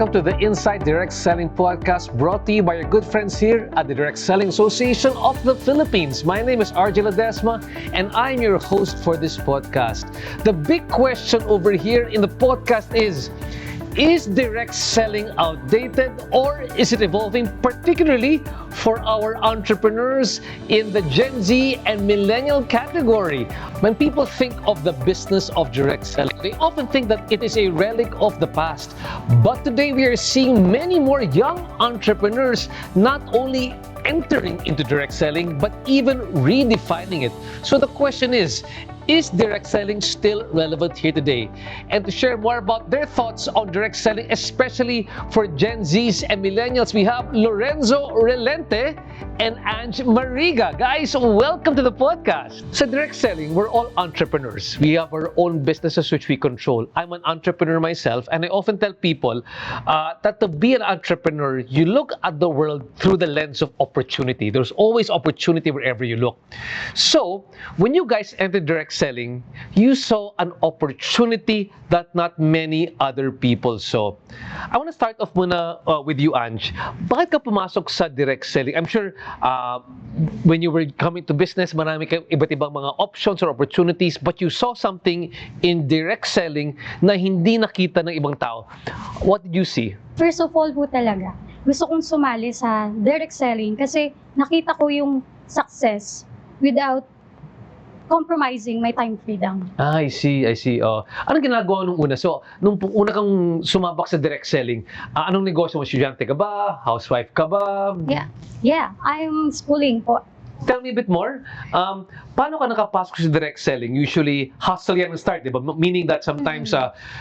welcome to the Inside Direct Selling Podcast, brought to you by your good friends here at the Direct Selling Association of the Philippines. My name is RJ Ledesma, and I'm your host for this podcast. The big question over here in the podcast is direct selling outdated or is it evolving, particularly for our entrepreneurs in the Gen Z and millennial category? When people think of the business of direct selling, they often think that it is a relic of the past. But today we are seeing many more young entrepreneurs not only entering into direct selling, but even redefining it. So the question is direct selling still relevant here today? And to share more about their thoughts on direct selling, especially for Gen Zs and millennials, we have Lorenzo Relente and Ange Mariga. Guys, welcome to the podcast. So direct selling, we're all entrepreneurs. We have our own businesses which we control. I'm an entrepreneur myself, and I often tell people that to be an entrepreneur, you look at the world through the lens of opportunity. There's always opportunity wherever you look. So when you guys entered direct selling, you saw an opportunity that not many other people saw. I want to start off muna with you, Ange. Bakit ka pumasok sa direct selling? I'm sure when you were coming to business, marami kayong iba't ibang mga options or opportunities, but you saw something in direct selling na hindi nakita ng ibang tao. What did you see? First of all po talaga, gusto kong sumali sa direct selling kasi nakita ko yung success without compromising my time freedom. I see. Anong ginagawa nung una? So, nung una kang sumabak sa direct selling, anong negosyo mo? Estudyante ka ba? Housewife ka ba? Yeah, I'm schooling po. Tell me a bit more. Paano ka nakapasok sa direct selling? Usually, hustle yan ang start, di ba? Meaning that sometimes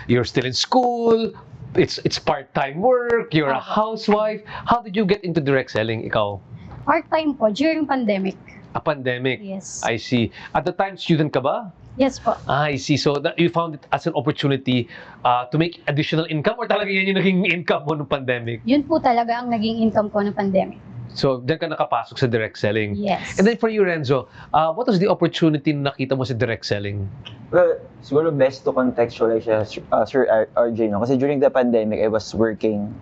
you're still in school, it's part-time work, you're a housewife. How did you get into direct selling, ikaw? Part-time po, during pandemic. A pandemic? Yes. I see. At the time, student ka ba? Yes po. I see. So that you found it as an opportunity to make additional income, or talaga yan yung naging income mo nung pandemic? Yun po talaga ang naging income ko ng pandemic. So, diyan ka nakapasok sa direct selling. Yes. And then for you, Renzo, what was the opportunity na nakita mo sa direct selling? Well, siguro best to contextualize Sir RJ, no? Kasi during the pandemic, I was working.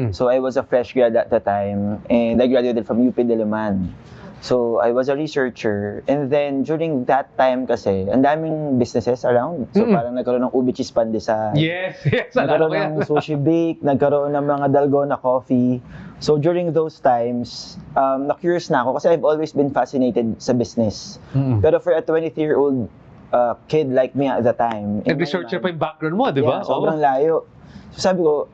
So, I was a fresh grad at the time, and I graduated from UP Diliman. So, I was a researcher. And then, during that time kasi, ang daming businesses around. So, parang nagkaroon ng Ubi Cheese Pandesal. Yes. Nagkaroon ng Sushi Bake, nagkaroon ng mga Dalgona Coffee. So, during those times, na-curious na ako kasi I've always been fascinated sa business. Pero for a 23-year-old kid like me at the time, Nag-researcher pa yung background mo, di ba? Yeah, sobrang layo. So, sabi ko,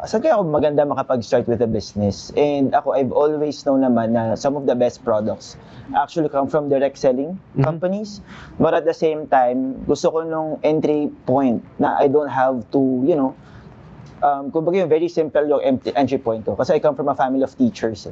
saan kaya ako maganda makapag-start with a business? And ako, I've always known naman na some of the best products actually come from direct selling companies. But at the same time, gusto ko nung entry point na I don't have to, kumbaga yung very simple yung entry point ko. Kasi I come from a family of teachers.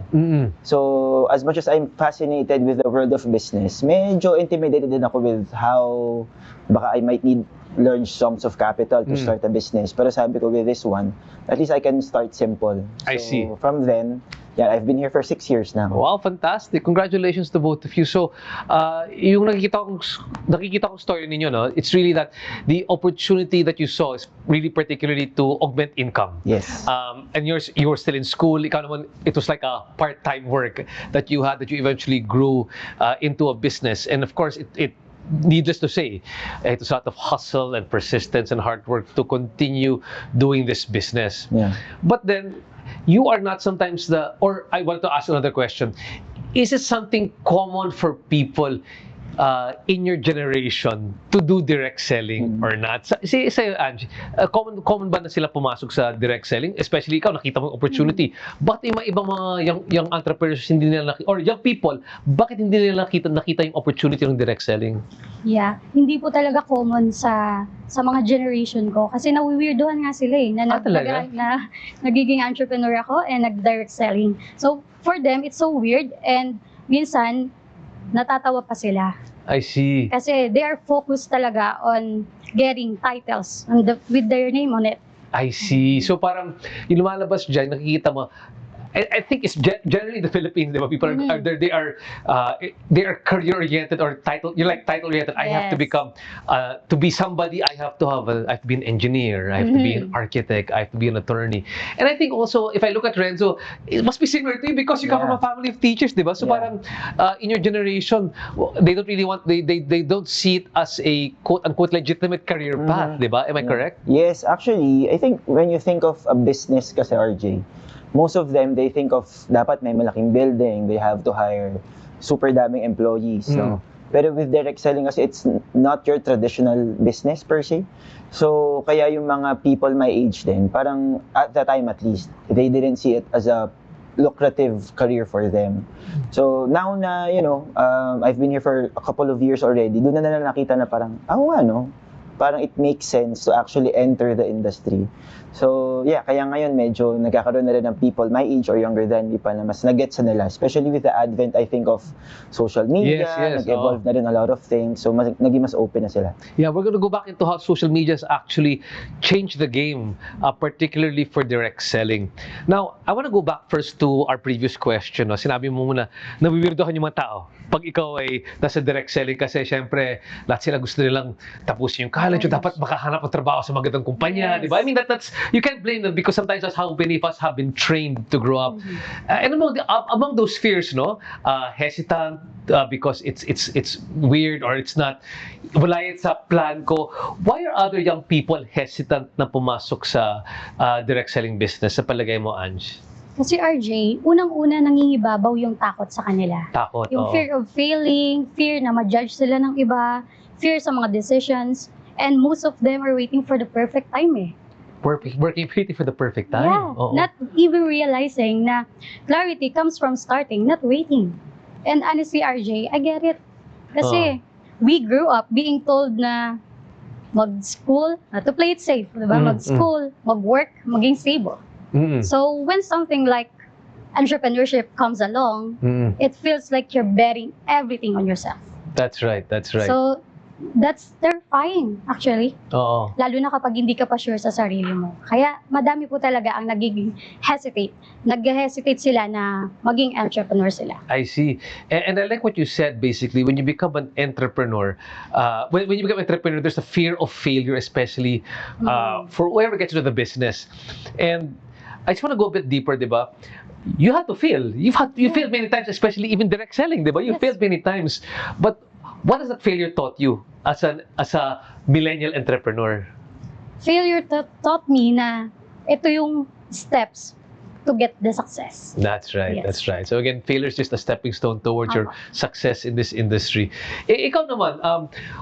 So, as much as I'm fascinated with the world of business, medyo intimidated din ako with how baka I might need large sums of capital to start a business. Pero sabi ko, with this one, at least I can start simple. I see. From then, I've been here for 6 years now. Wow, fantastic. Congratulations to both of you. So, yung nakikita kong story ninyo, no, it's really that the opportunity that you saw is really particularly to augment income. Yes. And you were still in school. Ikaw naman, it was like a part-time work that you had that you eventually grew into a business. And of course, it needless to say, it was a lot of hustle and persistence and hard work to continue doing this business. Yeah. But then, you are not sometimes or I want to ask another question. Is it something common for people in your generation to do direct selling or not? Sa'yo, Ange, common ba na sila pumasok sa direct selling? Especially ikaw, nakita mo yung opportunity. Bakit yung mga ibang mga young entrepreneurs hindi nila nakita, or young people, bakit hindi nila nakita yung opportunity ng direct selling? Yeah, hindi po talaga common sa mga generation ko kasi nawi-weirdohan nga sila na nagiging entrepreneur ako and nag-direct selling. So, for them, it's so weird and minsan, natatawa pa sila. I see. Kasi they are focused talaga on getting titles with their name on it. I see. So parang yung lumalabas dyan, nakikita mo, I think it's generally the Philippines, di ba? People are they are career oriented or title. You're like title oriented. I have to Yes. become to be somebody. I have to be an engineer. I have to be an architect. I have to be an attorney. And I think also if I look at Renzo, it must be similar to you because you come from a family of teachers, di ba? So Yeah. parang in your generation, they don't really want they don't see it as a quote unquote legitimate career path, di ba? Am I correct? Yes, actually, I think when you think of a business kasi, RJ, most of them, they think of dapat may malaking building, they have to hire super daming employees, no? Pero with direct selling kasi, it's not your traditional business per se. So, kaya yung mga people my age din, parang at the time at least, they didn't see it as a lucrative career for them. So, now na, I've been here for a couple of years already, doon na nila nakita na parang, no? Parang it makes sense to actually enter the industry. So, yeah, kaya ngayon medyo nagkakaroon na rin ng people my age or younger than me pa na mas nag-gets na nila. Especially with the advent, I think, of social media, Yes, nag-evolve na rin a lot of things. So, naging mas open na sila. Yeah, we're going to go back into how social media has actually changed the game, particularly for direct selling. Now, I want to go back first to our previous question. No? Sinabi mo muna, nawiwirdohan yung mga tao pag ikaw ay nasa direct selling kasi syempre, lahat sila gusto nilang tapusin yung college o dapat makahanap ng trabaho sa magandang kumpanya, Yes. di ba? I mean, that's, you can't blame them because sometimes that's how many of us have been trained to grow up. And among those fears, no, hesitant because it's weird or it's not, wala yan sa plan ko. Why are other young people hesitant na pumasok sa direct selling business sa palagay mo, Ange? Kasi RJ, unang-una nangingibabaw yung takot sa kanila. Takot, Yung oo. fear of failing, fear na ma-judge sila ng iba, fear sa mga decisions, and most of them are waiting for the perfect time eh. Working pretty for the perfect time. Yeah, Oo. not even realizing na clarity comes from starting, not waiting. And honestly, RJ, I get it. Kasi we grew up being told na mag-school, to play it safe, diba? Mag-school, mag-work, maging stable. Mm-mm. So when something like entrepreneurship comes along, it feels like you're betting everything on yourself. That's right. So that's terrifying, actually. Oo. Lalo na kapag hindi ka pa sure sa sarili mo. Kaya madami po talaga ang nagiging hesitate. Nag-hesitate sila na maging entrepreneur sila. I see. And I like what you said, basically, when you become an entrepreneur, when you become an entrepreneur, there's a fear of failure, especially for whoever gets into the business. And I just want to go a bit deeper, di ba? You have to fail. You failed many times, especially even direct selling, di ba? You Yes. failed many times. But what has that failure taught you as a millennial entrepreneur? Failure taught me na ito yung steps to get the success. That's right. Yes. That's right. So again, failure is just a stepping stone towards your success in this industry. Ikaw naman,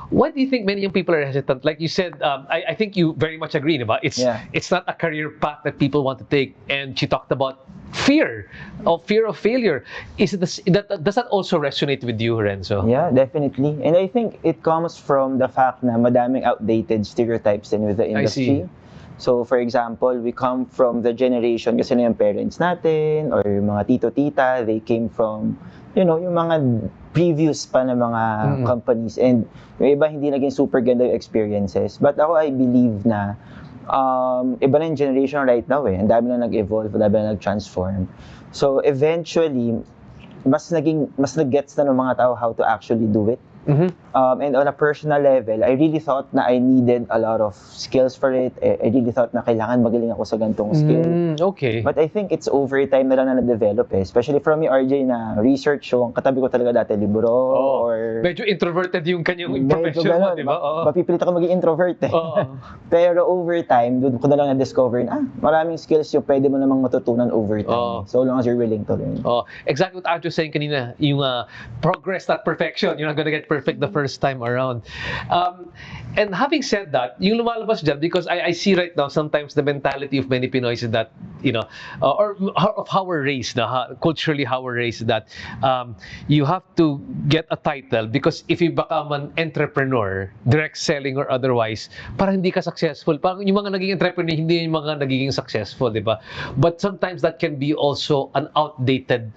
why do you think many young people are hesitant? Like you said, I think you very much agree, diba? It's not a career path that people want to take. And she talked about fear of failure. Does that also resonate with you, Renzo? Yeah, definitely. And I think it comes from the fact na madaming outdated stereotypes in with the industry. So, for example, we come from the generation, kasi na yung parents natin, or yung mga tito-tita, they came from, yung mga previous pa na mga companies. And yung iba, hindi naging super ganda yung experiences. But ako, I believe na iba na yung generation right now eh. Ang dami na nag-evolve, ang dami na nag-transform. So, eventually, mas nag-gets na ng mga tao how to actually do it. And on a personal level, I really thought na I needed a lot of skills for it. I really thought na kailangan magaling ako sa gantong skill. Okay. But I think it's over time na lang na na-develop eh. Especially from yung RJ na research, so ang katabi ko talaga dati libro or... Medyo introverted yung kanyang Medyo profession mo, ganun. di ba? Oo. Mapipilit ako maging introvert eh. Oo. Pero over time, doon ko na lang na-discover na maraming skills yung pwede mo namang matutunan over time. So long as you're willing to learn. Oh, exactly what Arjo was saying kanina, yung progress, not perfection. You're not gonna get perfect the first time around. And having said that, yung lumalabas dyan, because I see right now sometimes the mentality of many Pinoys is that, or of how we're raised, culturally how we're raised, that you have to get a title because if you become an entrepreneur, direct selling or otherwise, parang hindi ka successful. Parang yung mga naging entrepreneur, hindi yung mga nagiging successful, di ba? But sometimes that can be also an outdated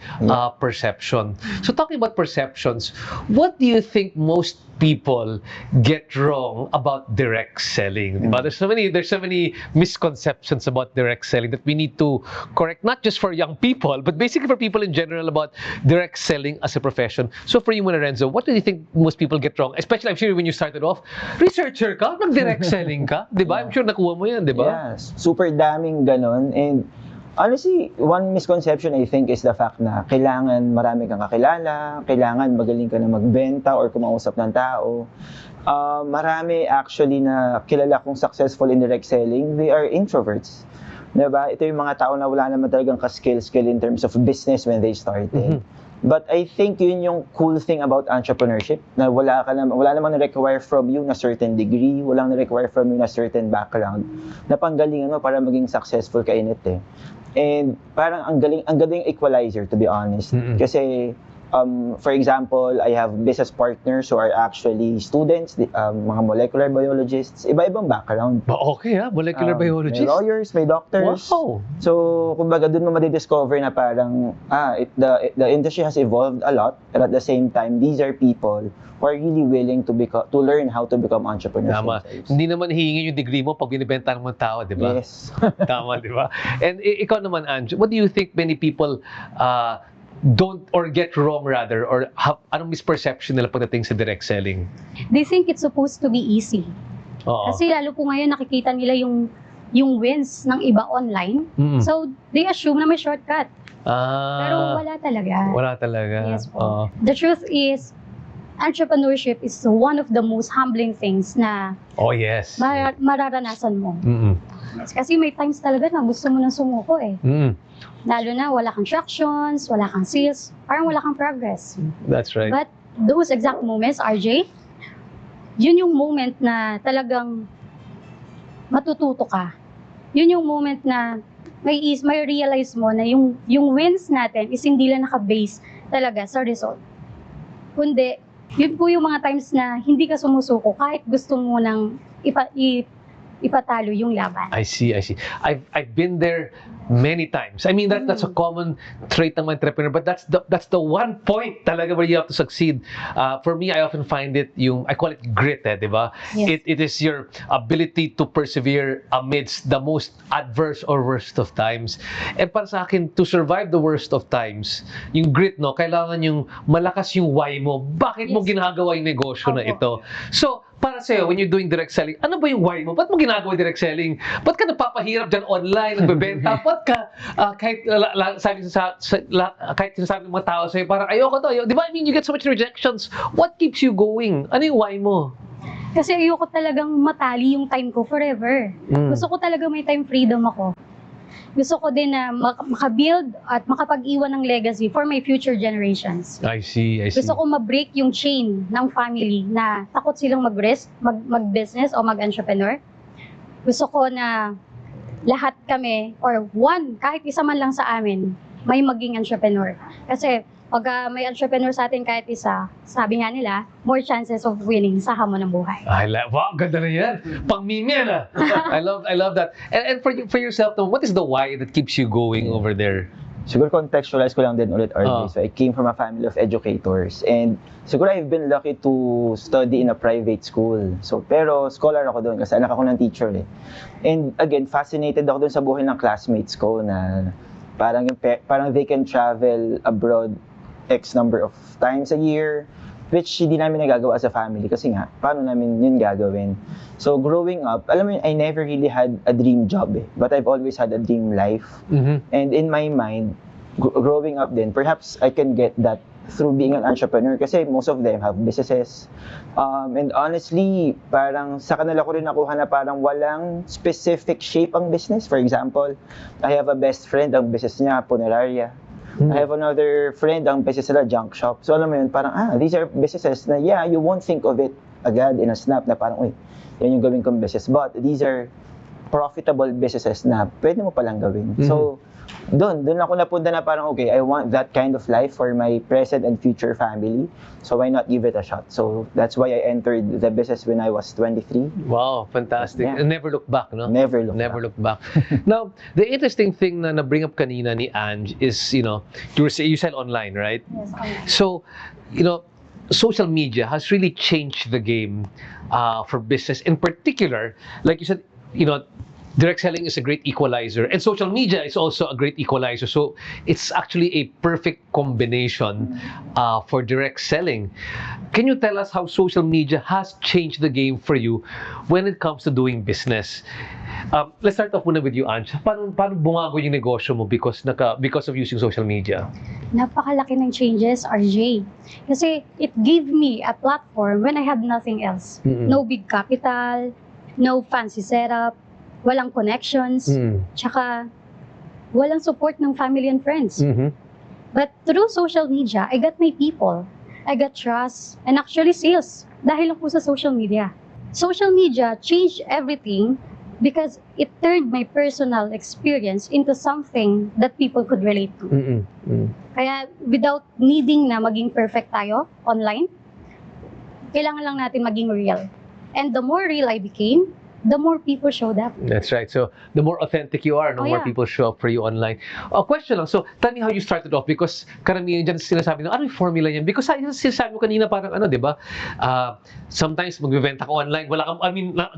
perception. So talking about perceptions, what do you think think most people get wrong about direct selling? Diba? There's so many misconceptions about direct selling that we need to correct, not just for young people, but basically for people in general about direct selling as a profession. So for you, Renzo, what do you think most people get wrong? Especially, I'm sure when you started off, researcher ka, nag-direct selling ka, di ba? I'm sure nakuha mo yan, di ba? Yes, super daming ganon. And honestly, one misconception I think is the fact na kailangan marami kang kakilala, kailangan magaling ka na magbenta or kumausap ng tao. Marami actually na kilala kong successful in direct selling, they are introverts. Diba? Ito yung mga tao na wala naman talagang skill in terms of business when they started. But I think yun yung cool thing about entrepreneurship, na wala namang na-require from you na certain degree, walang na-require from you na certain background, na panggalingan mo para maging successful ka in it eh. And parang ang galing equalizer, to be honest. Kasi for example, I have business partners who are actually students, mga molecular biologists, iba-ibang background. Okay molecular biologists. May lawyers, may doctors. Wow. So, kumbaga dun mo madidiscover na parang, the industry has evolved a lot, but at the same time, these are people who are really willing to learn how to become entrepreneurs. Tama. Hindi naman hihingi yung degree mo pag binibenta ng mga tao, di ba? Yes. Tama, di ba? And ikaw naman, Ange, what do you think many people don't or get wrong rather, or anong misperception nila pagdating sa direct selling? They think it's supposed to be easy. Oo. Kasi lalo po ngayon nakikita nila yung wins ng iba online. So, they assume na may shortcut. Pero wala talaga. Wala talaga. Yes po. The truth is, entrepreneurship is one of the most humbling things na yes. mararanasan mo. Kasi may times talaga na gusto mo nang sumuko eh. Lalo na wala kang tractions, wala kang sales, parang wala kang progress. That's right. But those exact moments, RJ, yun yung moment na talagang matututo ka. Yun yung moment na may realize mo na yung wins natin is hindi lang naka-base talaga sa result. Kundi, yun po yung mga times na hindi ka sumusuko kahit gusto mo nang ipatalo yung laban. I see. I've been there many times. I mean, that's a common trait ng mga entrepreneur, but that's the one point talaga where you have to succeed. For me, I often find it I call it grit, di ba? Yes. It is your ability to persevere amidst the most adverse or worst of times. And para sa akin, to survive the worst of times, yung grit, no, kailangan yung malakas yung why mo. Bakit mo ginagawa yung negosyo na ito? So, para sa'yo, when you're doing direct selling, ano ba yung why mo? Ba't mo ginagawa direct selling? Ba't ka napapahirap dyan online, nagbebenta? Ba't ka, kahit sinasabi ng mga tao sa'yo, parang ayoko to. Di ba? I mean, you get so much rejections. What keeps you going? Ano yung why mo? Kasi ayoko talagang matali yung time ko forever. Gusto ko talaga may time freedom ako. Gusto ko din na makabuild at makapag-iwan ng legacy for my future generations. I see. Gusto ko ma-break yung chain ng family na takot silang mag-risk, mag-business o mag-entrepreneur. Gusto ko na lahat kami, or kahit isa man lang sa amin, may maging entrepreneur. Kasi pag may entrepreneur sa atin kahit isa, sabi nga nila, more chances of winning sa hamon ng buhay. Wow, ganda na yan. Pang-meme yan I love that. And for yourself, what is the why that keeps you going over there? Siguro contextualize ko lang din ulit, RJ. So I came from a family of educators, and siguro I've been lucky to study in a private school. So pero scholar ako doon kasi anak ako ng teacher eh. And again, fascinated ako doon sa buhay ng classmates ko na parang they can travel abroad X number of times a year, which hindi namin nagagawa as a family kasi nga, paano namin yun gagawin? So growing up, alam mo yun, I never really had a dream job eh, but I've always had a dream life. And in my mind, growing up then, perhaps I can get that through being an entrepreneur kasi most of them have businesses. And honestly, parang sa kanila ko rin nakuha na parang walang specific shape ang business. For example, I have a best friend, ang business niya, funeraria. I have another friend, ang business nila, junk shop. So alam mo yun, parang, these are businesses na, you won't think of it agad in a snap na parang, yan yung gawin kong business. But these are profitable businesses na pwede mo palang gawin. So, doon ako napunta na parang, okay, I want that kind of life for my present and future family. So why not give it a shot? So that's why I entered the business when I was 23. Wow, fantastic. Yeah. And never look back, no? Never look back. Now, the interesting thing na bring up kanina ni Ange is, you sell online, right? Yes, online. So, social media has really changed the game for business. In particular, like you said, direct selling is a great equalizer, and social media is also a great equalizer. So it's actually a perfect combination for direct selling. Can you tell us how social media has changed the game for you when it comes to doing business? Let's start off muna with you, Ange. Paano bumago yung negosyo mo because of using social media? Napakalaki ng changes, RJ. Kasi it gave me a platform when I had nothing else. Mm-mm. No big capital, no fancy setup, walang connections, tsaka walang support ng family and friends. Mm-hmm. But through social media, I got my people. I got trust and actually sales dahil lang po sa social media. Social media changed everything because it turned my personal experience into something that people could relate to. Mm-mm. Kaya without needing na maging perfect tayo online, kailangan lang natin maging real. And the more real I became, the more people showed up. That's right. So the more authentic you are, the more people show up for you online. Question lang. So tell me how you started off because karamihan dyan sinasabi na, ano yung formula niyan? Because sinasabi mo kanina parang di ba? Sometimes magbebenta ka online, wala kang,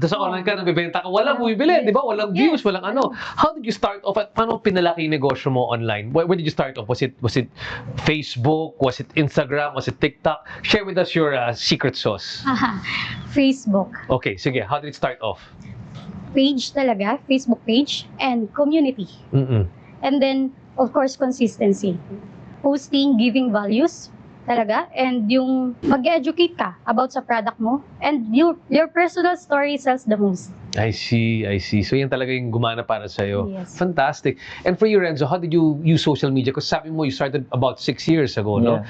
sa online ka, nagbebenta ka, walang bumibili, di ba? Walang views, walang ano. How did you start off at paano pinalaki yung negosyo mo online? Where did you start off? Was it Facebook? Was it Instagram? Was it TikTok? Share with us your secret sauce. Facebook. Okay, sige. How did it start off? Page talaga, Facebook page, and community. Mm-mm. And then, of course, consistency. Posting, giving values, talaga, and yung mag-educate ka about sa product mo, and your personal story sells the most. I see. So yan talaga yung gumana para sa'yo. Yes. Fantastic. And for you, Renzo, how did you use social media? Because sabi mo, you started about 6 years ago, no?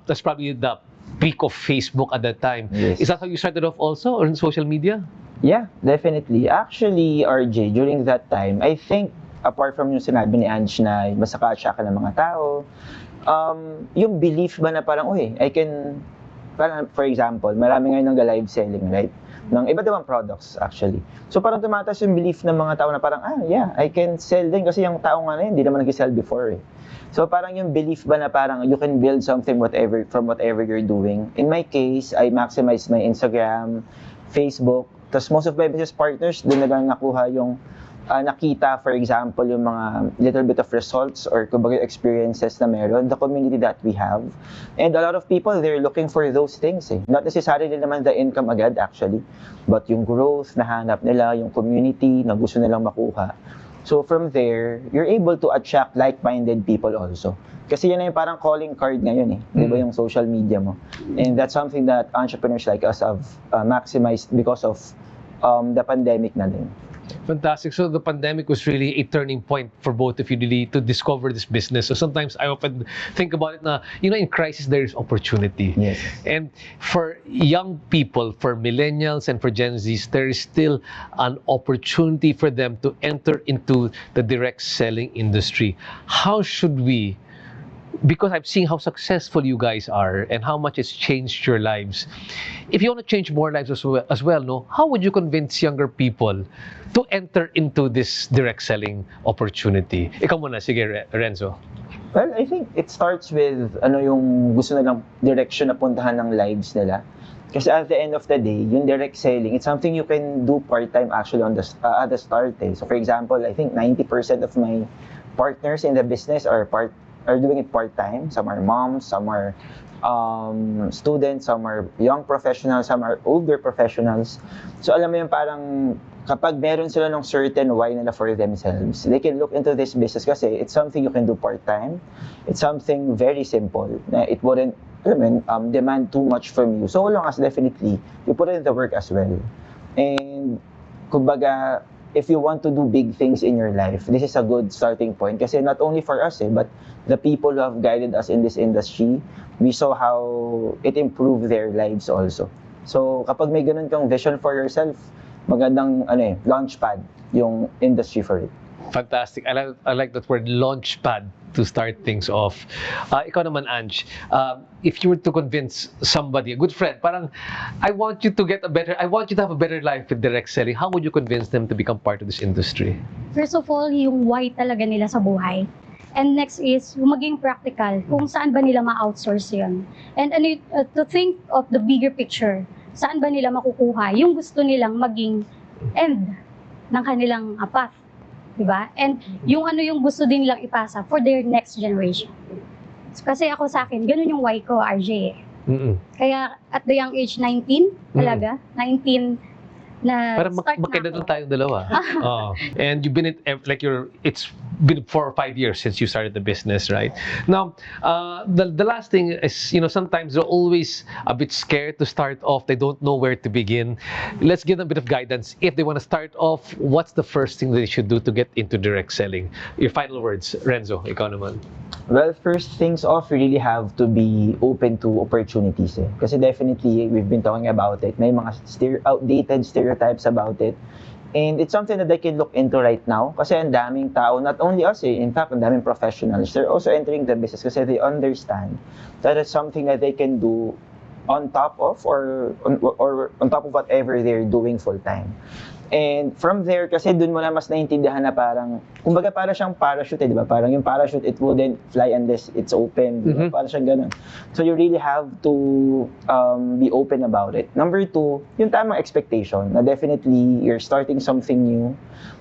That's probably the peak of Facebook at that time. Yes. Is that how you started off also, or in social media? Yeah, definitely. Actually, RJ, during that time, I think, apart from yung sinabi ni Ange na basta ka-attract ka ng mga tao, yung belief ba na parang, parang, for example, marami ngayon ng live selling, right? Ng iba't ibang products, actually. So parang tumataas yung belief ng mga tao na parang, I can sell din kasi yung tao nga na yun, hindi naman nag-sell before eh. So parang yung belief ba na parang you can build something from whatever you're doing. In my case, I maximized my Instagram, Facebook, tapos most of my business partners, doon na lang nakuha yung nakita, for example, yung mga little bit of results or kumbaga experiences na meron, the community that we have. And a lot of people, they're looking for those things eh. Not necessarily naman the income agad actually, but yung growth na hanap nila, yung community na gusto nilang makuha. So from there, you're able to attract like-minded people also. Kasi yan na yung parang calling card ngayon eh. Di ba yung social media mo? And that's something that entrepreneurs like us have maximized because of the pandemic na din. Fantastic. So the pandemic was really a turning point for both of you really to discover this business. So sometimes I often think about it na, in crisis there is opportunity. Yes. And for young people, for millennials and for Gen Zs, there is still an opportunity for them to enter into the direct selling industry. How should we, because I've seen how successful you guys are and how much it's changed your lives. If you want to change more lives as well, no? How would you convince younger people to enter into this direct selling opportunity? Ikaw muna, sige Renzo. Well, I think it starts with yung gusto nilang direction na puntahan ng lives nila. Kasi at the end of the day, yung direct selling, it's something you can do part-time actually at the start. Eh. So for example, I think 90% of my partners in the business are doing it part-time. Some are moms, some are students, some are young professionals, some are older professionals. So alam mo yung parang kapag meron sila ng certain why nila for themselves, they can look into this business kasi it's something you can do part-time. It's something very simple. It wouldn't demand too much from you. So long as definitely you put in the work as well. And kumbaga, if you want to do big things in your life, this is a good starting point. Kasi not only for us, but the people who have guided us in this industry, we saw how it improved their lives also. So kapag may ganun kang vision for yourself, magandang launchpad yung industry for it. Fantastic. I like that word, launchpad, to start things off. Ikaw naman, Ange, if you were to convince somebody, a good friend, parang, I want you to have a better life with direct selling, how would you convince them to become part of this industry? First of all, yung why talaga nila sa buhay. And next is yung maging practical, kung saan ba nila ma-outsource yun. And to think of the bigger picture, saan ba nila makukuha yung gusto nilang maging end ng kanilang path. Diba? And yung yung gusto din nilang ipasa for their next generation. Kasi ako sa akin, ganun yung why ko, RJ. Kaya at the young age, 19 talaga, 19 na Para start na magkailan ako. tayong dalawa. And you've been it's been 4 or 5 years since you started the business, right? Now, the last thing is, sometimes they're always a bit scared to start off. They don't know where to begin. Let's give them a bit of guidance. If they want to start off, what's the first thing they should do to get into direct selling? Your final words, Renzo, ikaw naman. Well, first things off, you really have to be open to opportunities. Kasi definitely, we've been talking about it. May mga outdated stereotypes about it. And it's something that they can look into right now. Kasi ang daming tao, not only us, in fact, ang daming professionals, they're also entering the business kasi they understand that it's something that they can do on top of or on top of whatever they're doing full time. And from there, kasi dun mo na mas naiintindihan na parang, kumbaga para siyang parachute, di ba? Parang yung parachute, it wouldn't fly unless it's open. Diba? Para siyang ganun. So you really have to be open about it. Number 2, yung tamang expectation na definitely you're starting something new.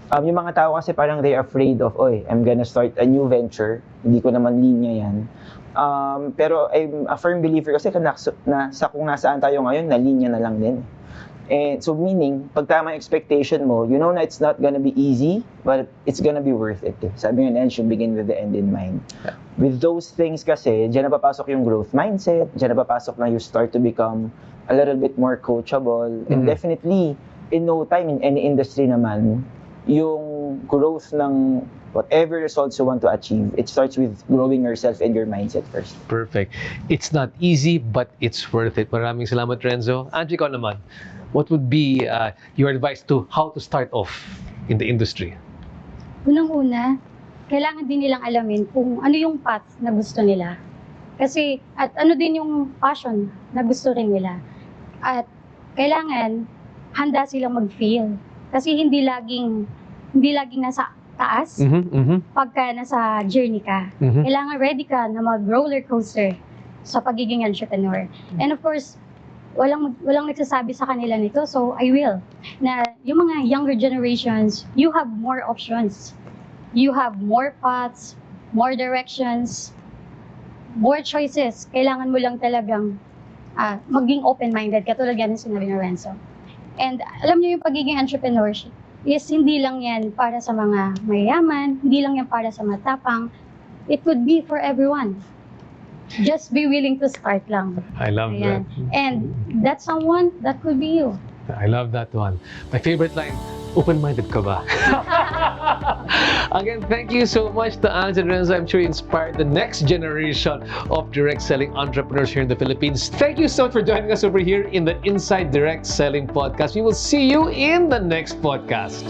Yung mga tao kasi parang they're afraid of, I'm gonna start a new venture. Hindi ko naman linya yan. Pero I'm a firm believer kasi kung nasaan tayo ngayon, na linya na lang din. And so meaning, pag tama expectation mo, you know na it's not gonna be easy, but it's gonna be worth it. Sabi nga you begin with the end in mind. With those things kasi, dyan na papasok yung growth mindset, dyan na papasok na you start to become a little bit more coachable. And definitely, in no time, in any industry naman, yung growth ng whatever results you want to achieve, it starts with growing yourself and your mindset first. Perfect. It's not easy, but it's worth it. Maraming salamat, Renzo. Angie, ikaw naman, what would be your advice to how to start off in the industry? Unang-una, kailangan din nilang alamin kung ano yung path na gusto nila. Kasi, at ano din yung passion na gusto rin nila. At kailangan, handa silang mag-fail. Kasi hindi laging nasa taas pagka nasa journey ka. Kailangan ready ka na mag-roller coaster sa pagiging entrepreneur. And of course, walang nagsasabi sa kanila nito, so I will. Na yung mga younger generations, you have more options. You have more paths, more directions, more choices. Kailangan mo lang talagang maging open-minded, katulad yan ng sinabi ni Renzo. And alam niyo yung pagiging entrepreneurship is hindi lang yan para sa mga mayayaman, hindi lang yan para sa matapang. It would be for everyone. Just be willing to start lang. I love that. And that someone, that could be you. I love that one. My favorite line, open-minded ka ba? Again, thank you so much to Ange and Renzo. I'm sure you inspired the next generation of direct selling entrepreneurs here in the Philippines. Thank you so much for joining us over here in the Inside Direct Selling Podcast. We will see you in the next podcast.